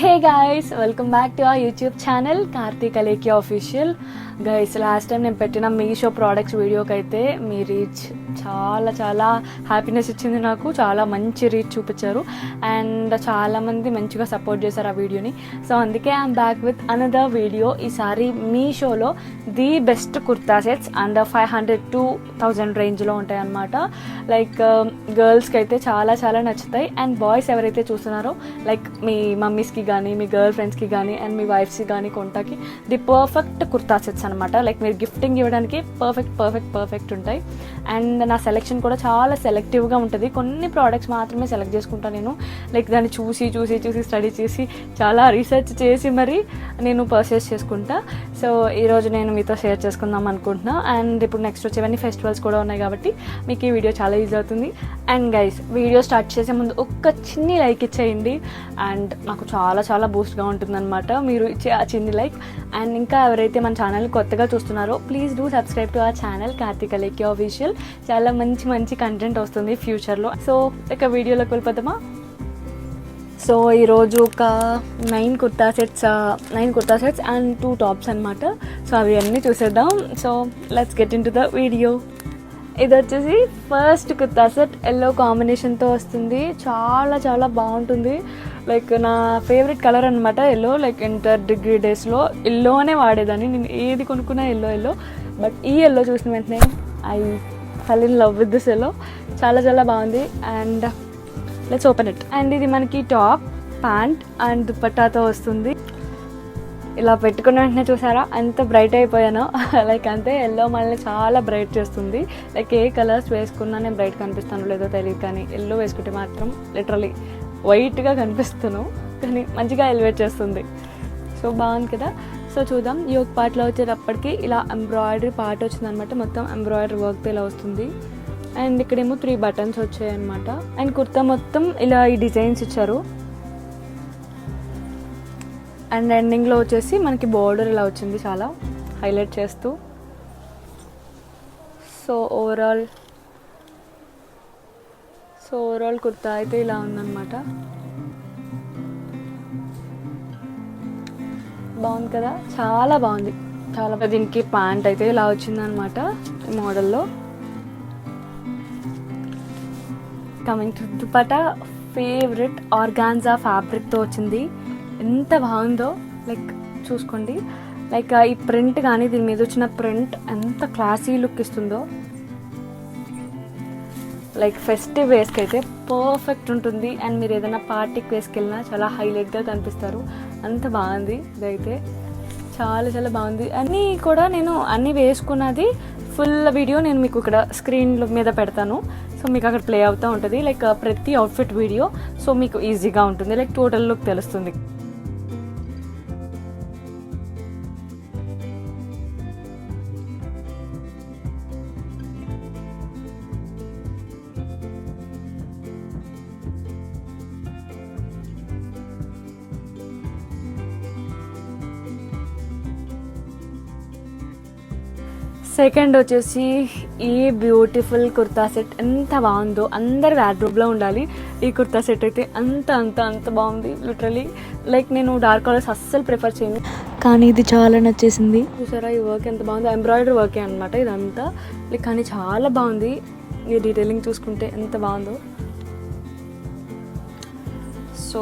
Hey guys, welcome back to our YouTube channel Karthik Alekia Official. Guys, last time నేను పెట్టిన Meesho products వీడియోకి అయితే మీ reach చాలా happiness ఇచ్చింది. నాకు చాలా మంచి రీచ్ చూపించారు అండ్ చాలామంది మంచిగా సపోర్ట్ చేశారు ఆ వీడియోని. సో అందుకే I'm back with another video. ఈసారి మీషోలో the best kurta sets under 500 to 1000 రేంజ్లో ఉంటాయి అన్నమాట. లైక్ గర్ల్స్కి అయితే చాలా నచ్చుతాయి అండ్ బాయ్స్ ఎవరైతే చూస్తున్నారో లైక్ మీ మమ్మీస్కి కానీ మీ గర్ల్ ఫ్రెండ్స్కి కానీ అండ్ మీ వైఫ్స్కి కానీ కొంటాకి ది పర్ఫెక్ట్ కుర్తా సెట్స్ అనమాట. లైక్ మీరు గిఫ్టింగ్ ఇవ్వడానికి పర్ఫెక్ట్ ఉంటాయి అండ్ నా సెలెక్షన్ కూడా చాలా సెలెక్టివ్గా ఉంటుంది. కొన్ని ప్రోడక్ట్స్ మాత్రమే సెలెక్ట్ చేసుకుంటాను నేను. లైక్ దాన్ని చూసి స్టడీ చేసి చాలా రీసెర్చ్ చేసి మరి నేను పర్చేస్ చేసుకుంటా. సో ఈరోజు నేను మీతో షేర్ చేసుకుందాం అనుకుంటున్నా. అండ్ ఇప్పుడు నెక్స్ట్ వచ్చేవన్నీ ఫెస్టివల్స్ కూడా ఉన్నాయి కాబట్టి మీకు ఈ వీడియో చాలా ఈజీ అవుతుంది. అండ్ గైస్, వీడియో స్టార్ట్ చేసే ముందు ఒక్క చిన్ని లైక్ ఇచ్చేయండి అండ్ నాకు చాలా బూస్ట్గా ఉంటుందన్నమాట మీరు ఇచ్చే ఆ చిన్ని లైక్. అండ్ ఇంకా ఎవరైతే మన ఛానల్ కొత్తగా చూస్తున్నారో please do subscribe to our channel Karthik Alekhya official. చాలా మంచి కంటెంట్ వస్తుంది ఫ్యూచర్లో. సో ఇక వీడియోలోకి వెళ్ళిపోతామా? సో ఈరోజు ఒక 9 కుర్తా సెట్స్ అండ్ 2 టాప్స్ అనమాట. సో అవి అన్నీ చూసేద్దాం. So let's get in to the video. ఇది వచ్చేసి ఫస్ట్ కుర్తా సెట్ ఎల్లో కాంబినేషన్తో వస్తుంది. చాలా బాగుంటుంది. లైక్ నా ఫేవరెట్ కలర్ అనమాట ఎల్లో. లైక్ ఇంటర్ డిగ్రీ డేస్లో ఎల్లోనే వాడేదాన్ని. నేను ఏది కొనుక్కున్నా ఎల్లో. బట్ ఈ ఎల్లో చూసిన వెంటనే I full in love with this yellow. చాలా బాగుంది and let's open it. And ఇది మనకి టాప్, ప్యాంట్ అండ్ దుపట్టాతో వస్తుంది. ఇలా పెట్టుకున్న వెంటనే చూసారా ఎంత బ్రైట్ అయిపోయానో. లైక్ అంతే, ఎల్లో మనల్ని చాలా బ్రైట్ చేస్తుంది. లైక్ ఏ కలర్స్ వేసుకున్నా నేను బ్రైట్ కనిపిస్తాను లేదో తెలియదు, కానీ ఎల్లో వేసుకుంటే మాత్రం లిటరలీ వైట్గా కనిపిస్తాను, కానీ మంచిగా ఎలివేట్ చేస్తుంది. సో బాగుంది కదా. సో చూద్దాం. ఈ ఒక పార్ట్లో వచ్చేటప్పటికి ఇలా ఎంబ్రాయిడరీ పార్ట్ వచ్చిందనమాట. మొత్తం ఎంబ్రాయిడరీ వర్క్తో ఇలా వస్తుంది. అండ్ ఇక్కడేమో 3 బటన్స్ వచ్చాయి అనమాట. అండ్ కుర్తా మొత్తం ఇలా ఈ డిజైన్స్ ఇచ్చారు. అండ్ ఎండింగ్లో వచ్చేసి మనకి బోర్డర్ ఇలా వచ్చింది చాలా హైలైట్ చేస్తూ. సో ఓవరాల్ కుర్తా అయితే ఇలా ఉందన్నమాట. బాగుంది కదా, చాలా బాగుంది. దీనికి ప్యాంట్ అయితే ఇలా వచ్చిందనమాట ఈ మోడల్లో. Coming to dupatta, favourite organza ఫ్యాబ్రిక్తో వచ్చింది. ఎంత బాగుందో లైక్ చూసుకోండి. లైక్ ఈ ప్రింట్ కానీ దీని మీద వచ్చిన ప్రింట్ ఎంత క్లాసీ లుక్ ఇస్తుందో. లైక్ ఫెస్టివ్ వేస్కి అయితే పర్ఫెక్ట్ ఉంటుంది. అండ్ మీరు ఏదైనా పార్టీకి వేసుకెళ్ళినా చాలా హైలైట్గా కనిపిస్తారు. అంత బాగుంది ఇదైతే, చాలా బాగుంది. అన్నీ కూడా నేను అన్నీ వేసుకున్నది ఫుల్ వీడియో నేను మీకు ఇక్కడ స్క్రీన్ మీద పెడతాను. సో మీకు అక్కడ ప్లే అవుతూ ఉంటుంది లైక్ ప్రతి అవుట్ఫిట్ వీడియో. సో మీకు ఈజీగా ఉంటుంది, లైక్ టోటల్ లుక్ తెలుస్తుంది. సెకండ్ వచ్చేసి ఈ బ్యూటిఫుల్ కుర్తా సెట్. ఎంత బాగుందో, అందరి వార్డ్రోబ్లో ఉండాలి ఈ కుర్తా సెట్ అయితే. అంత బాగుంది లిటరలీ. లైక్ నేను డార్క్ కలర్స్ అస్సలు ప్రిఫర్ చేయను, కానీ ఇది చాలా నచ్చేసింది. చూసారా ఈ వర్క్ ఎంత బాగుందో, ఎంబ్రాయిడరీ వర్కే అనమాట ఇదంతా. లైక్ కానీ చాలా బాగుంది. ఈ డీటెయిలింగ్ చూసుకుంటే ఎంత బాగుందో. సో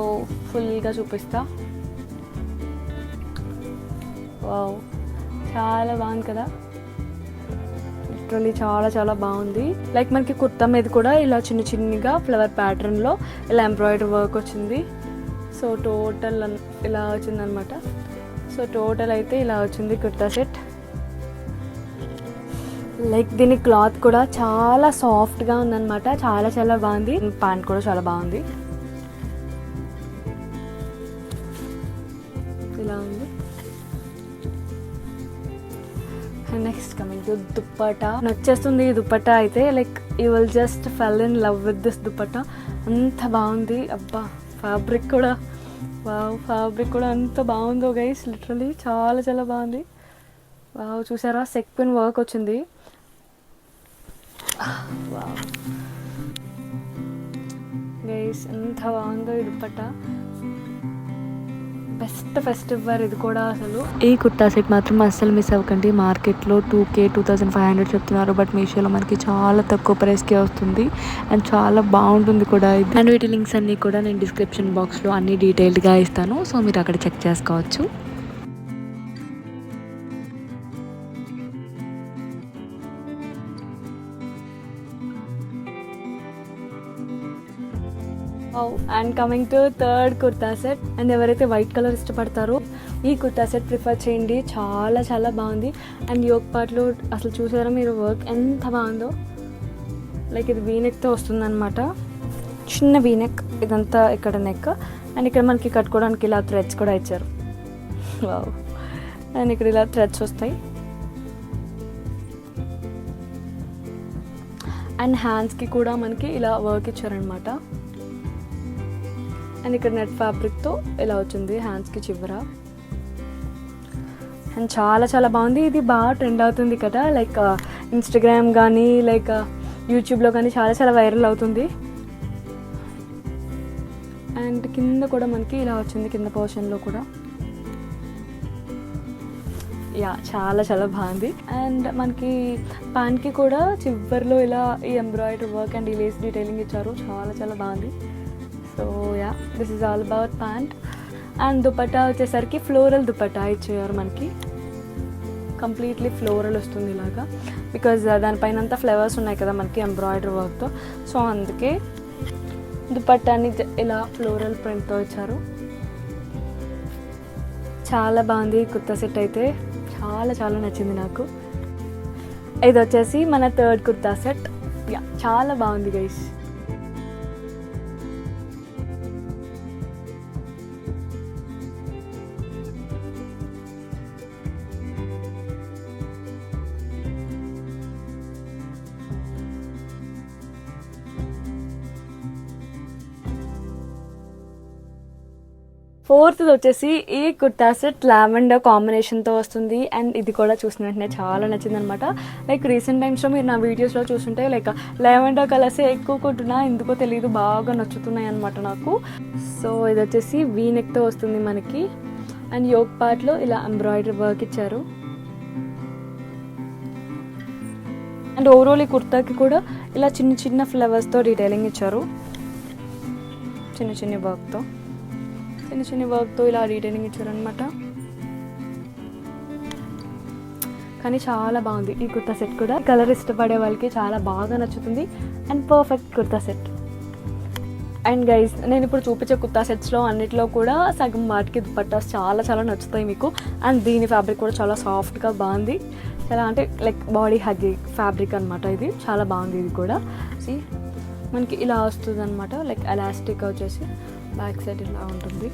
ఫుల్గా చూపిస్తా. వావ్, చాలా బాగుంది కదా. లిటరలీ చాలా బాగుంది. లైక్ మనకి కుర్తా మీద కూడా ఇలా చిన్నగా ఫ్లవర్ ప్యాటర్న్లో ఇలా ఎంబ్రాయిడరీ వర్క్ వచ్చింది. సో టోటల్ ఇలా వచ్చిందనమాట. సో టోటల్ అయితే ఇలా వచ్చింది కుర్తా సెట్. లైక్ దీని క్లాత్ కూడా చాలా సాఫ్ట్గా ఉందన్నమాట. చాలా బాగుంది. ప్యాంట్ కూడా చాలా బాగుంది. ఇలా ఉంది. Next coming to dupatta. నచ్చేస్తుంది ఈ దుపట్టా అయితే. Like you will just fell in love with this dupatta. అంత బాగుంది. అబ్బా, ఫ్యాబ్రిక్ కూడా అంత బాగుందో గైస్. లిటరలీ చాలా బాగుంది. వావ్, చూసారా సెక్విన్ వర్క్ వచ్చింది. వావ్ గైస్, ఎంత బాగుందో ఈ దుపట్టా. బెస్ట్ వేర్ ఇది కూడా. అసలు ఈ కుర్తా సెట్ మాత్రం అస్సలు మిస్ అవ్వకండి. మార్కెట్లో 2K 2500 చెప్తున్నారు, బట్ మీషోలో మనకి చాలా తక్కువ ప్రైస్కే వస్తుంది అండ్ చాలా బాగుంటుంది కూడా ఇది. అండ్ వీటి లింక్స్ అన్నీ కూడా నేను డిస్క్రిప్షన్ బాక్స్లో అన్ని డీటెయిల్డ్గా ఇస్తాను, సో మీరు అక్కడ చెక్ చేసుకోవచ్చు. And coming to third kurta set. And ఎవరైతే వైట్ కలర్ ఇష్టపడతారో ఈ కుర్తా సెట్ ప్రిఫర్ చేయండి. చాలా చాలా బాగుంది. అండ్ యోక్ పార్ట్లో అసలు చూసారా మీరు వర్క్ ఎంత బాగుందో. లైక్ ఇది వీనెక్తో వస్తుందన్నమాట, చిన్న వీనెక్. ఇదంతా ఇక్కడ నెక్ అండ్ ఇక్కడ మనకి కట్టుకోవడానికి ఇలా థ్రెడ్స్ కూడా ఇచ్చారు. వావ్. అండ్ ఇక్కడ ఇలా థ్రెడ్స్ వస్తాయి అండ్ హ్యాండ్స్కి కూడా మనకి ఇలా వర్క్ ఇచ్చారనమాట. అండ్ ఇక్కడ నెట్ ఫ్యాబ్రిక్తో ఇలా వచ్చింది హ్యాండ్స్కి చివర. అండ్ చాలా చాలా బాగుంది. ఇది బాగా ట్రెండ్ అవుతుంది కదా, లైక్ ఇన్స్టాగ్రామ్ కానీ లైక్ యూట్యూబ్లో కానీ చాలా చాలా వైరల్ అవుతుంది. అండ్ కింద కూడా మనకి ఇలా వచ్చింది, కింద పోర్షన్లో కూడా చాలా చాలా బాగుంది. అండ్ మనకి ప్యాంట్కి కూడా చివర్లో ఇలా ఈ ఎంబ్రాయిడరీ వర్క్ అండ్ ఈ లేస్ డీటెయిలింగ్ ఇచ్చారు. చాలా చాలా బాగుంది. So this is all about pant. And dupatta వచ్చేసరికి ఫ్లోరల్ దుపట్టా ఇచ్చారు మనకి. కంప్లీట్లీ ఫ్లోరల్ వస్తుంది ఇలాగా, బికాజ్ దానిపైన అంతా ఫ్లవర్స్ ఉన్నాయి కదా మనకి ఎంబ్రాయిడరీ వర్క్తో. సో అందుకే దుపట్టాని ఇలా ఫ్లోరల్ ప్రింట్తో ఇచ్చారు. చాలా బాగుంది కుర్తా సెట్ అయితే, చాలా చాలా నచ్చింది నాకు. ఇది వచ్చేసి మన థర్డ్ కుర్తా సెట్. చాలా బాగుంది గైస్. ఫోర్త్ వచ్చేసి ఈ కుర్తా సెట్ లావెండర్ కాంబినేషన్తో వస్తుంది. అండ్ ఇది కూడా చూసిన వెంటనే చాలా నచ్చింది అనమాట. లైక్ రీసెంట్ టైమ్స్లో మీరు నా వీడియోస్లో చూస్తుంటే లైక్ లావెండర్ కలర్సే ఎక్కువ కొంటున్నా, ఎందుకో తెలియదు, బాగా నచ్చుతున్నాయి అనమాట నాకు. సో ఇది వచ్చేసి వీనెక్తో వస్తుంది మనకి. అండ్ యోక్ పార్ట్లో ఇలా ఎంబ్రాయిడరీ వర్క్ ఇచ్చారు. అండ్ ఓవరాల్ ఈ కుర్తాకి కూడా ఇలా చిన్న చిన్న ఫ్లవర్స్తో డీటెయిలింగ్ ఇచ్చారు, చిన్న చిన్న వర్క్తో ఇలా డీటెయిలింగ్ ఇచ్చారనమాట. కానీ చాలా బాగుంది ఈ కుర్తా సెట్ కూడా. కలర్ ఇష్టపడే వాళ్ళకి చాలా బాగా నచ్చుతుంది and perfect kurta set. And guys నేను ఇప్పుడు చూపించే కుర్తా సెట్స్లో అన్నిట్లో కూడా సగం వాటికి దుపట్టాస్ చాలా చాలా నచ్చుతాయి మీకు. అండ్ దీని ఫ్యాబ్రిక్ కూడా చాలా సాఫ్ట్గా బాగుంది, చాలా అంటే లైక్ బాడీ హగ్గి ఫ్యాబ్రిక్ అనమాట. ఇది చాలా బాగుంది. ఇది కూడా మనకి ఇలా వస్తుంది అనమాట, లైక్ ఎలాస్టిక్ వచ్చేసి బ్యాక్ సైడ్ ఇలా ఉంటుంది.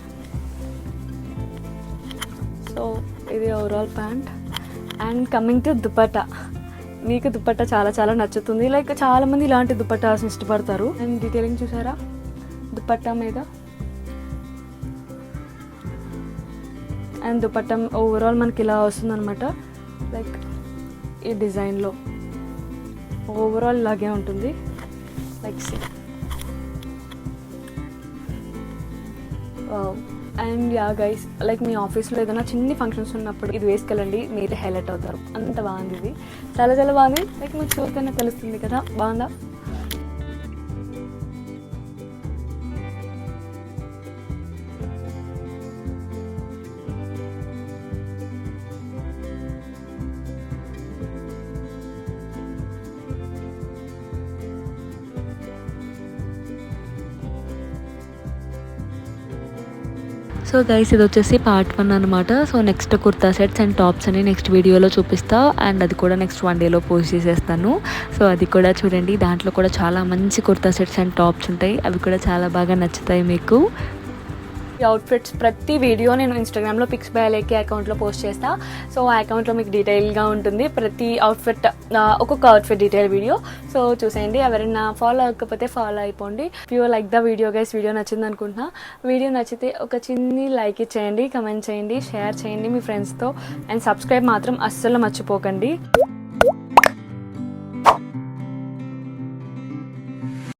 సో ఇది overall pant. And coming to dupatta. మీకు దుపట్టా చాలా చాలా నచ్చుతుంది, లైక్ చాలామంది ఇలాంటి దుపట్టాస్ ఇష్టపడతారు. అండ్ డీటెయిలింగ్ చూసారా దుపట్టా మీద. అండ్ దుపట్టా ఓవరాల్ మనకి ఇలా వస్తుంది అనమాట, లైక్ ఈ డిజైన్లో ఓవరాల్ ఇలాగే ఉంటుంది. లైక్ అండ్ గైస్ లైక్ మీ ఆఫీస్లో ఏదైనా చిన్ని ఫంక్షన్స్ ఉన్నప్పుడు ఇది వేసుకెళ్ళండి, మీరే హైలైట్ అవుతారు. అంత బాగుంది ఇది, చాలా చాలా బాగుంది. లైక్ మీకు చూస్తేనే తెలుస్తుంది కదా బాగుందా. సో గైస్ ఇది వచ్చేసి పార్ట్ 1 అనమాట. So next kurta sets and tops అని నెక్స్ట్ వీడియోలో చూపిస్తా. అండ్ అది కూడా నెక్స్ట్ 1 డేలో పోస్ట్ చేసేస్తాను. సో అది కూడా చూడండి, దాంట్లో కూడా చాలా మంచి కుర్తా సెట్స్ అండ్ టాప్స్ ఉంటాయి, అవి కూడా చాలా బాగా నచ్చుతాయి మీకు. ఈ అవుట్ఫిట్స్ ప్రతి వీడియో నేను ఇన్స్టాగ్రామ్లో పిక్స్ బై అలేఖ్య అకౌంట్లో పోస్ట్ చేస్తా. సో ఆ అకౌంట్లో మీకు డీటెయిల్గా ఉంటుంది ప్రతి అవుట్ఫిట్, ఒక్కొక్క అవుట్ఫిట్ డీటెయిల్ వీడియో. సో చూసేయండి, ఎవరైనా ఫాలో అవ్వకపోతే ఫాలో అయిపోండి. If you like the video guys, video నచ్చింది అనుకుంటున్నా. వీడియో నచ్చితే ఒక చిన్ని లైక్ ఇచ్చేయండి, కమెంట్ చేయండి, షేర్ చేయండి మీ ఫ్రెండ్స్తో. అండ్ సబ్స్క్రైబ్ మాత్రం అస్సలు మర్చిపోకండి.